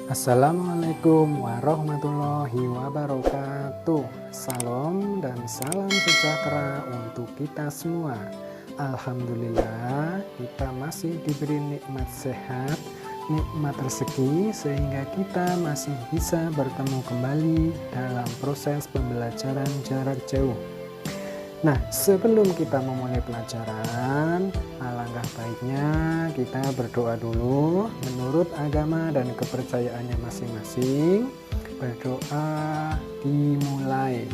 Assalamualaikum warahmatullahi wabarakatuh. Salam dan salam sejahtera untuk kita semua. Alhamdulillah, kita masih diberi nikmat sehat, nikmat rezeki, sehingga kita masih bisa bertemu kembali dalam proses pembelajaran jarak jauh. Nah, sebelum kita memulai pelajaran, alangkah baiknya kita berdoa dulu menurut agama dan kepercayaannya masing-masing. Berdoa dimulai.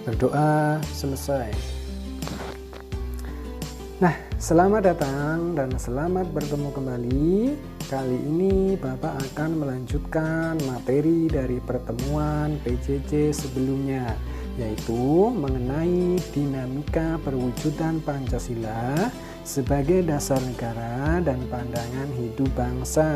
Berdoa selesai. Nah, selamat datang dan selamat bertemu kembali. Kali ini Bapak akan melanjutkan materi dari pertemuan PJJ sebelumnya, yaitu mengenai dinamika perwujudan Pancasila sebagai dasar negara dan pandangan hidup bangsa.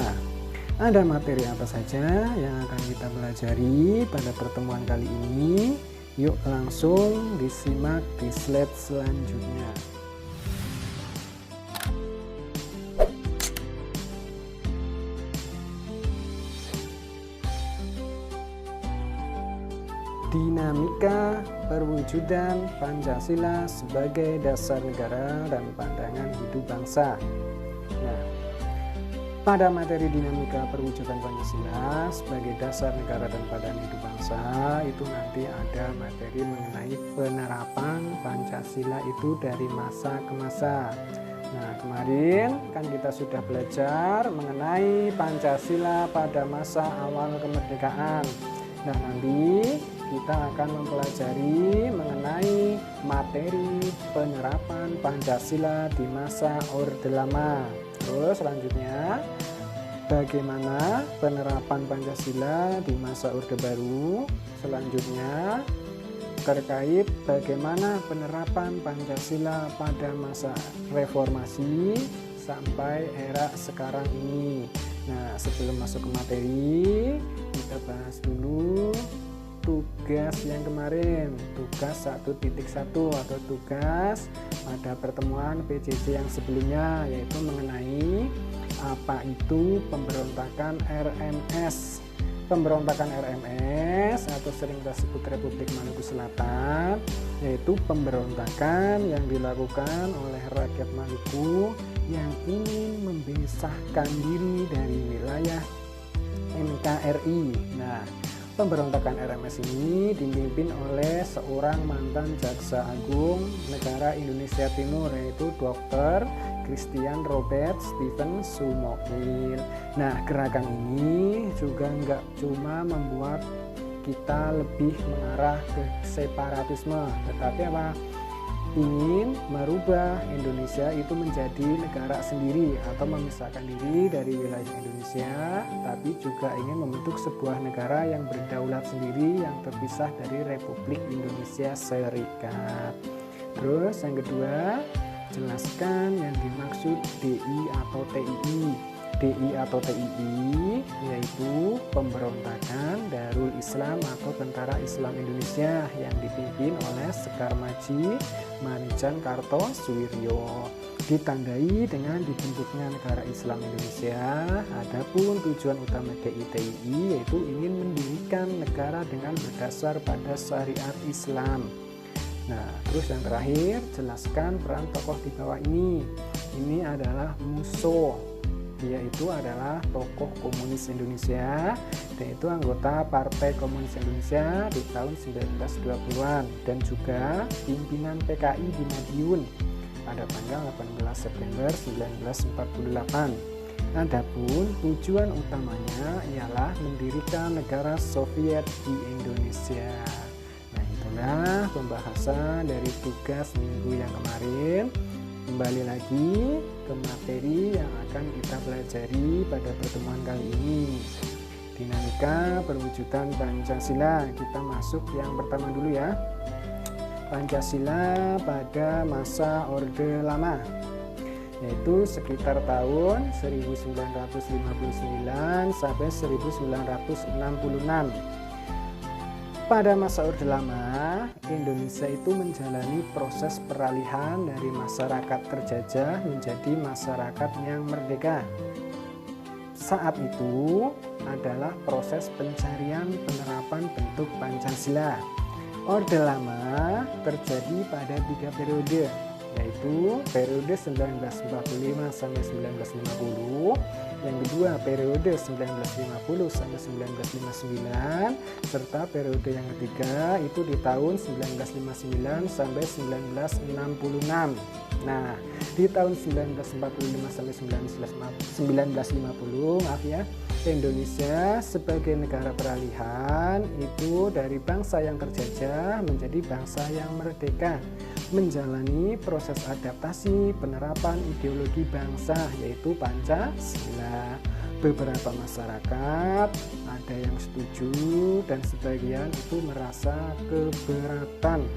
Ada materi apa saja yang akan kita pelajari pada pertemuan kali ini? Yuk langsung disimak di slide selanjutnya. Dinamika perwujudan Pancasila sebagai dasar negara dan pandangan hidup bangsa. Nah, pada materi dinamika perwujudan Pancasila sebagai dasar negara dan pandangan hidup bangsa itu nanti ada materi mengenai penerapan Pancasila itu dari masa ke masa. Nah, kemarin kan kita sudah belajar mengenai Pancasila pada masa awal kemerdekaan. Nah, nanti kita akan mempelajari mengenai materi penerapan Pancasila di masa Orde Lama. Terus selanjutnya bagaimana penerapan Pancasila di masa Orde Baru. Selanjutnya terkait bagaimana penerapan Pancasila pada masa reformasi sampai era sekarang ini. Nah, sebelum masuk ke materi, kita bahas dulu tugas yang kemarin, tugas 1.1 atau tugas pada pertemuan PJJ yang sebelumnya, yaitu mengenai apa itu pemberontakan RMS. Pemberontakan RMS atau sering kita sebut Republik Maluku Selatan, yaitu pemberontakan yang dilakukan oleh rakyat Maluku yang ingin memisahkan diri dari wilayah NKRI. Nah, pemberontakan RMS ini dipimpin oleh seorang mantan Jaksa Agung Negara Indonesia Timur, yaitu Dr. Christian Robert Stephen Sumokil. Nah, gerakan ini juga nggak cuma membuat kita lebih mengarah ke separatisme, tetapi apa? Ingin merubah Indonesia itu menjadi negara sendiri atau memisahkan diri dari wilayah Indonesia, tapi juga ingin membentuk sebuah negara yang berdaulat sendiri yang terpisah dari Republik Indonesia Serikat. Terus yang kedua, jelaskan yang dimaksud DI atau TII. DI atau TII yaitu pemberontakan Darul Islam atau Tentara Islam Indonesia yang dipimpin oleh Sekar Maji Marijan Kartosuwiryo, ditandai dengan dibentuknya negara Islam Indonesia. Adapun tujuan utama DI-TII yaitu ingin mendirikan negara dengan berdasar pada syariat Islam. Nah, terus yang terakhir, jelaskan peran tokoh di bawah ini. Ini adalah musuh, yaitu adalah tokoh komunis Indonesia, dan itu anggota Partai Komunis Indonesia di tahun 1920-an, dan juga pimpinan PKI di Madiun pada tanggal 18 September 1948. Adapun tujuan utamanya ialah mendirikan negara Soviet di Indonesia. Nah, itulah pembahasan dari tugas minggu yang kemarin. Kembali lagi ke materi yang akan kita pelajari pada pertemuan kali ini, dinamika perwujudan Pancasila. Kita masuk yang pertama dulu ya, Pancasila pada masa Orde Lama, yaitu sekitar tahun 1959 sampai 1966. Pada masa Orde Lama, Indonesia itu menjalani proses peralihan dari masyarakat terjajah menjadi masyarakat yang merdeka. saat itu adalah proses pencarian penerapan bentuk Pancasila. Orde Lama terjadi pada 3 periode, yaitu periode 1945 sampai 1950, yang kedua periode 1950 sampai 1959, serta periode yang ketiga itu di tahun 1959 sampai 1966. Nah, di tahun 1945 sampai 1950, maaf ya, Indonesia sebagai negara peralihan itu dari bangsa yang terjajah menjadi bangsa yang merdeka, menjalani proses adaptasi penerapan ideologi bangsa yaitu Pancasila. Beberapa masyarakat ada yang setuju dan sebagian itu merasa keberatan.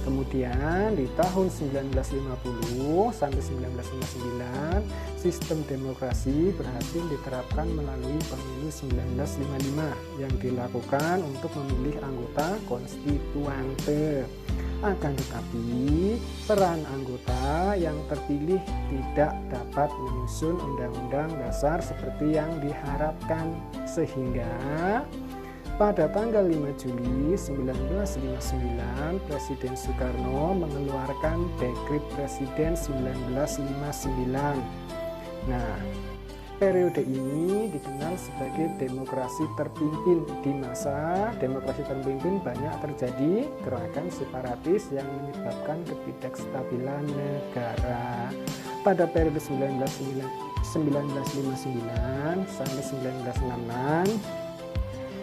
Kemudian di tahun 1950 sampai 1959 sistem demokrasi berhasil diterapkan melalui pemilu 1955 yang dilakukan untuk memilih anggota konstituante. Akan tetapi peran anggota yang terpilih tidak dapat menyusun undang-undang dasar seperti yang diharapkan, sehingga pada tanggal 5 Juli 1959, Presiden Soekarno mengeluarkan Dekret Presiden 1959. Nah, periode ini dikenal sebagai demokrasi terpimpin. Di masa demokrasi terpimpin banyak terjadi gerakan separatis yang menyebabkan ketidakstabilan negara. Pada periode 1959 sampai 1966,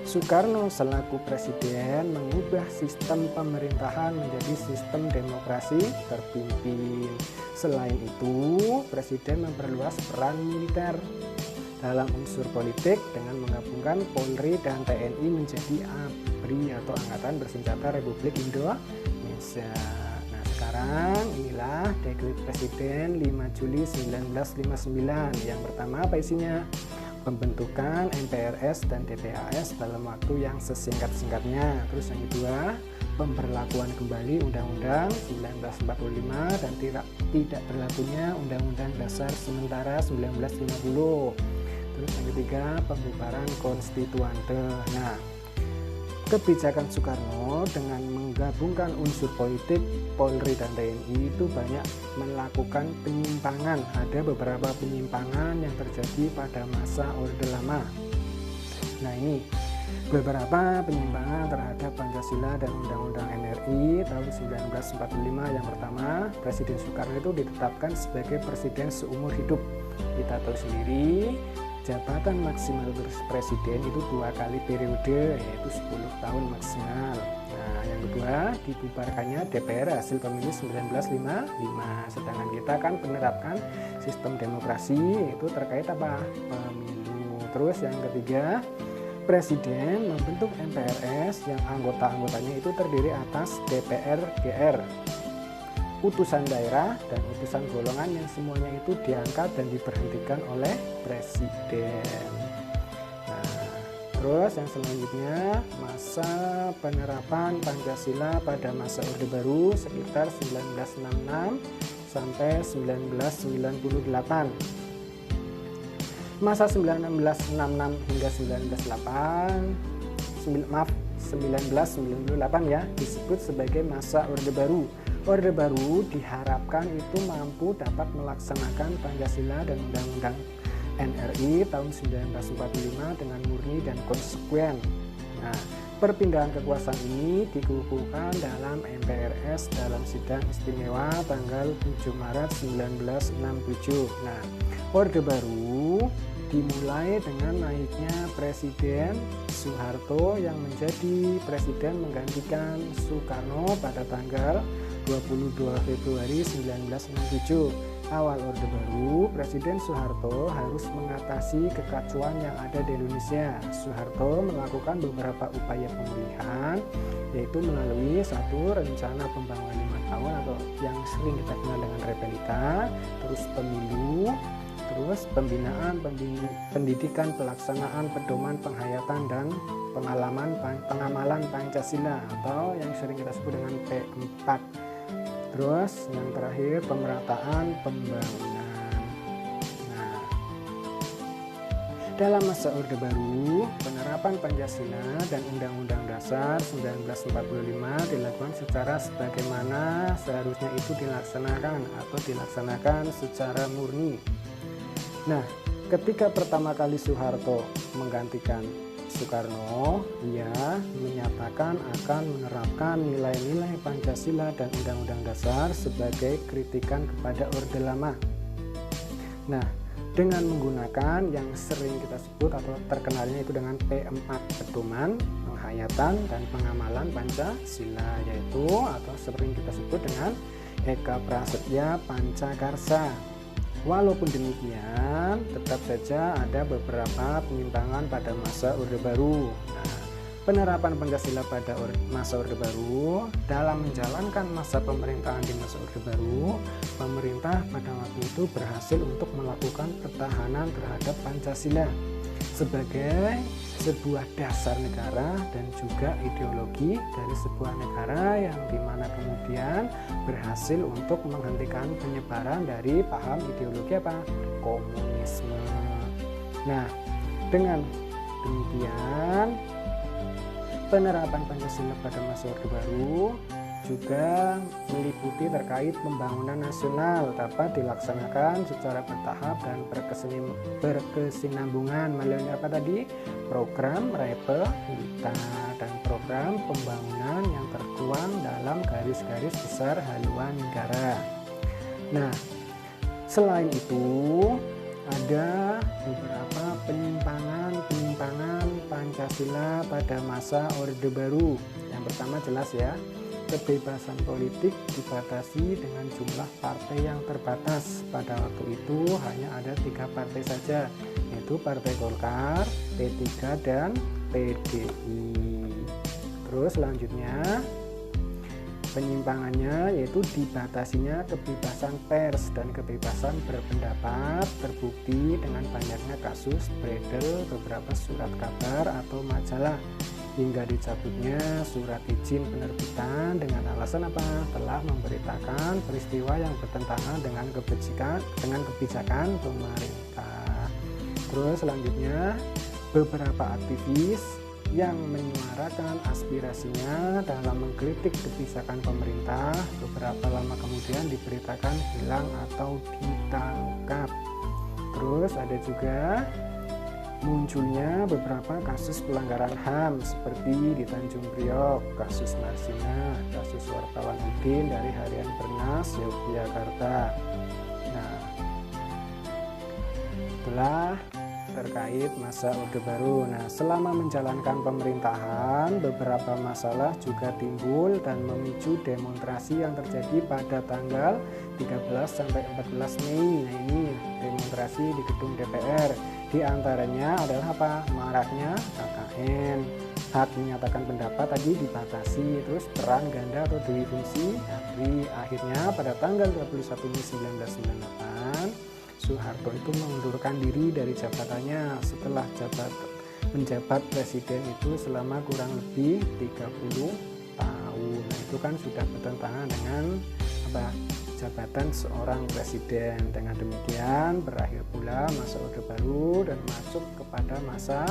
Soekarno selaku presiden mengubah sistem pemerintahan menjadi sistem demokrasi terpimpin. Selain itu, presiden memperluas peran militer dalam unsur politik dengan menggabungkan Polri dan TNI menjadi ABRI atau Angkatan Bersenjata Republik Indonesia. Nah, sekarang inilah Dekret Presiden 5 Juli 1959. Yang pertama apa isinya? Pembentukan MPRS dan DPAS dalam waktu yang sesingkat-singkatnya. Terus yang kedua, pemberlakuan kembali Undang-Undang 1945 dan tidak berlakunya Undang-Undang Dasar sementara 1950. Terus yang ketiga, pembubaran konstituante. Nah, kebijakan Soekarno dengan menggabungkan unsur politik Polri dan TNI itu banyak melakukan penyimpangan. Ada beberapa penyimpangan yang terjadi pada masa Orde Lama. Nah, ini beberapa penyimpangan terhadap Pancasila dan Undang-Undang NRI tahun 1945. Yang pertama, Presiden Soekarno itu ditetapkan sebagai presiden seumur hidup. Kita tahu sendiri, jabatan maksimal presiden itu 2 kali periode, yaitu 10 tahun maksimal. Nah, yang kedua, dibubarkannya DPR hasil pemilu 1955. Sedangkan kita kan menerapkan sistem demokrasi, itu terkait apa? Pemilu. Terus yang ketiga, presiden membentuk MPRS yang anggota-anggotanya itu terdiri atas DPR, GR, utusan daerah dan utusan golongan yang semuanya itu diangkat dan diberhentikan oleh presiden. Nah, terus yang selanjutnya, masa penerapan Pancasila pada masa Orde Baru sekitar 1966 sampai 1998. Masa 1966 hingga 1998 ya, disebut sebagai masa Orde Baru. Orde Baru diharapkan itu mampu dapat melaksanakan Pancasila dan Undang-Undang NRI tahun 1945 dengan murni dan konsekuen. Nah, perpindahan kekuasaan ini dikukuhkan dalam MPRS dalam sidang istimewa tanggal 7 Maret 1967. Nah, Orde Baru dimulai dengan naiknya Presiden Soeharto yang menjadi presiden menggantikan Soekarno pada tanggal 22 Februari 1967. Awal Orde Baru, Presiden Soeharto harus mengatasi kekacauan yang ada di Indonesia. Soeharto melakukan beberapa upaya pemulihan, yaitu melalui satu rencana pembangunan 5 tahun atau yang sering kita kenal dengan Repelita, terus pemilu, terus pembinaan, pendidikan, pelaksanaan, pedoman, penghayatan, dan pengamalan Pancasila atau yang sering kita sebut dengan P4. Terus yang terakhir, pemerataan pembangunan. Nah, Dalam masa Orde Baru, penerapan Pancasila dan Undang-Undang Dasar 1945 dilakukan secara sebagaimana seharusnya itu dilaksanakan atau dilaksanakan secara murni. Nah, ketika pertama kali Soeharto menggantikan Soekarno, ia menyatakan akan menerapkan nilai-nilai Pancasila dan Undang-Undang Dasar sebagai kritikan kepada Orde Lama. Nah, dengan menggunakan yang sering kita sebut atau terkenalnya itu dengan P4, pedoman, penghayatan, dan pengamalan Pancasila, yaitu atau sering kita sebut dengan Eka Prasetya Pancakarsa. Walaupun demikian, tetap saja ada beberapa penyimpangan pada masa Orde Baru. Nah, penerapan Pancasila pada masa Orde Baru, dalam menjalankan masa pemerintahan di masa Orde Baru, pemerintah pada waktu itu berhasil untuk melakukan pertahanan terhadap Pancasila sebagai sebuah dasar negara dan juga ideologi dari sebuah negara yang dimana kemudian berhasil untuk menghentikan penyebaran dari paham ideologi apa? Komunisme. Nah, dengan demikian penerapan Pancasila pada masa Orde Baru juga meliputi terkait pembangunan nasional dapat dilaksanakan secara bertahap dan berkesinambungan melalui apa tadi? Program Repelita dan program pembangunan yang tertuang dalam garis-garis besar haluan negara. Nah, selain itu ada beberapa penyimpangan Pancasila pada masa Orde Baru. Yang pertama jelas ya, kebebasan politik dibatasi dengan jumlah partai yang terbatas. Pada waktu itu hanya ada 3 partai saja, yaitu Partai Golkar, P3, dan PDI. Terus selanjutnya penyimpangannya yaitu dibatasinya kebebasan pers dan kebebasan berpendapat, terbukti dengan banyaknya kasus beredar beberapa surat kabar atau majalah hingga dicabutnya surat izin penerbitan dengan alasan apa? Telah memberitakan peristiwa yang bertentangan dengan kebijakan pemerintah. Terus selanjutnya beberapa aktivis yang menyuarakan aspirasinya dalam mengkritik kebijakan pemerintah beberapa lama kemudian diberitakan hilang atau ditangkap. Terus ada juga munculnya beberapa kasus pelanggaran HAM seperti di Tanjung Priok, kasus Marsina, kasus wartawan Udin dari Harian Bernas, Yogyakarta. Nah, itulah terkait masa Orde Baru. Nah, selama menjalankan pemerintahan, beberapa masalah juga timbul dan memicu demonstrasi yang terjadi pada tanggal 13 sampai 14 Mei. Nah, ini demonstrasi di gedung DPR. Di antaranya adalah apa? Maraknya KKN, hak menyatakan pendapat tadi dibatasi, terus peran ganda atau dewi fungsi ABRI. Akhirnya pada tanggal 21 Mei 1998 Soeharto itu mengundurkan diri dari jabatannya setelah menjabat presiden itu selama kurang lebih 30 tahun. Nah, itu kan sudah bertentangan dengan apa? Jabatan seorang presiden. Dengan demikian berakhir pula masa Orde Baru dan masuk kepada masa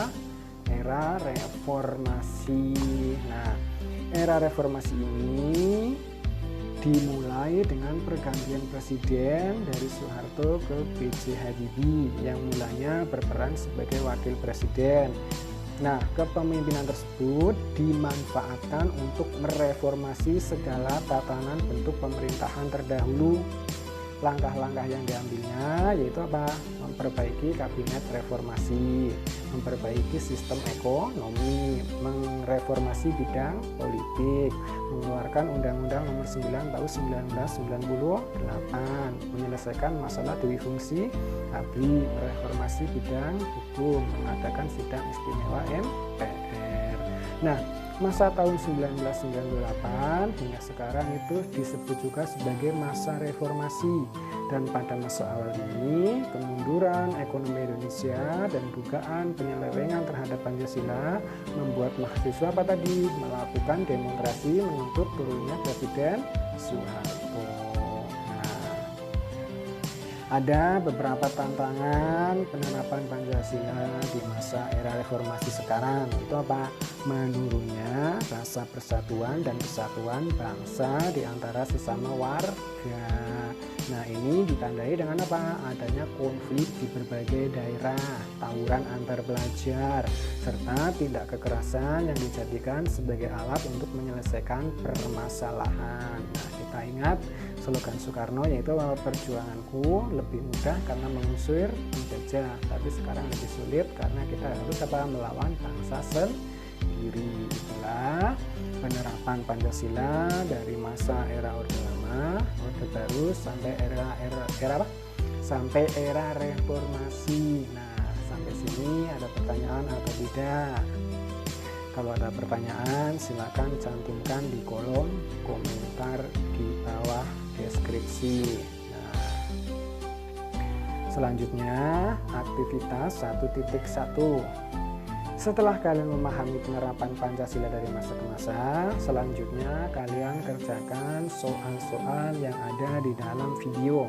era reformasi. Nah, era reformasi ini dimulai dengan pergantian presiden dari Soeharto ke B.J. Habibie yang mulanya berperan sebagai wakil presiden. Nah, kepemimpinan tersebut dimanfaatkan untuk mereformasi segala tatanan bentuk pemerintahan terdahulu. Langkah-langkah yang diambilnya yaitu apa? Memperbaiki kabinet reformasi, memperbaiki sistem ekonomi, mereformasi bidang politik, mengeluarkan Undang-Undang Nomor 9 Tahun 1998, menyelesaikan masalah dewi fungsi ABRI, mereformasi bidang hukum, mengadakan sidang istimewa MPR. Nah, masa tahun 1998 hingga sekarang itu disebut juga sebagai masa reformasi, dan pada masa awal ini kemunduran ekonomi Indonesia dan dugaan penyelewengan terhadap Pancasila membuat mahasiswa apa tadi melakukan demonstrasi menuntut turunnya Presiden Soeharto. Nah, Ada beberapa tantangan penerapan Pancasila di masa era reformasi sekarang. Itu apa? Menurunnya rasa persatuan dan kesatuan bangsa di antara sesama warga. Nah, ini ditandai dengan apa? Adanya konflik di berbagai daerah, tawuran antar pelajar, serta tindak kekerasan yang dijadikan sebagai alat untuk menyelesaikan permasalahan. Nah, kita ingat slogan Soekarno, yaitu perjuanganku lebih mudah karena mengusir penjajah, tapi sekarang lebih sulit karena kita harus melawan bangsa sendiri. Itulah penerapan Pancasila dari masa era Orde Lama, Orde Baru sampai sampai era reformasi. Nah, sampai sini ada pertanyaan atau tidak? Kalau ada pertanyaan, silakan cantumkan di kolom komentar di bawah deskripsi. Nah, selanjutnya aktivitas 1.1. Setelah kalian memahami penerapan Pancasila dari masa ke masa, selanjutnya kalian kerjakan soal-soal yang ada di dalam video.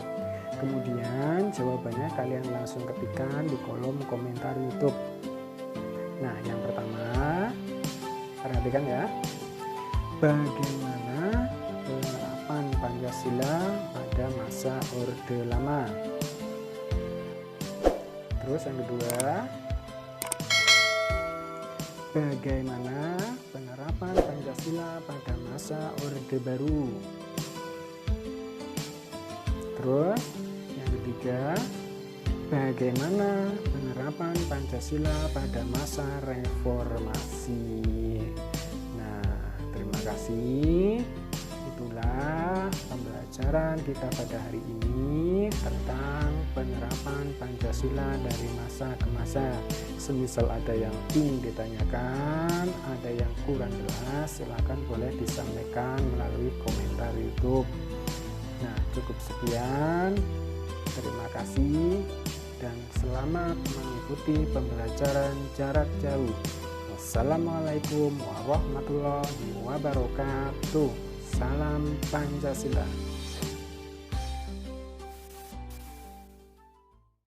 Kemudian jawabannya kalian langsung ketikkan di kolom komentar YouTube. Nah, yang pertama, perhatikan ya. Bagaimana penerapan Pancasila pada masa Orde Lama? Terus yang kedua, bagaimana penerapan Pancasila pada masa Orde Baru? Terus yang ketiga, bagaimana penerapan Pancasila pada masa reformasi? Nah, terima kasih. Itulah pembelajaran kita pada hari ini tentang penerapan Pancasila dari masa ke masa. Semisal ada yang ingin ditanyakan, ada yang kurang jelas, silakan boleh disampaikan melalui komentar YouTube. Nah, cukup sekian. Terima kasih dan selamat mengikuti pembelajaran jarak jauh. Wassalamualaikum warahmatullahi wabarakatuh. Salam Pancasila.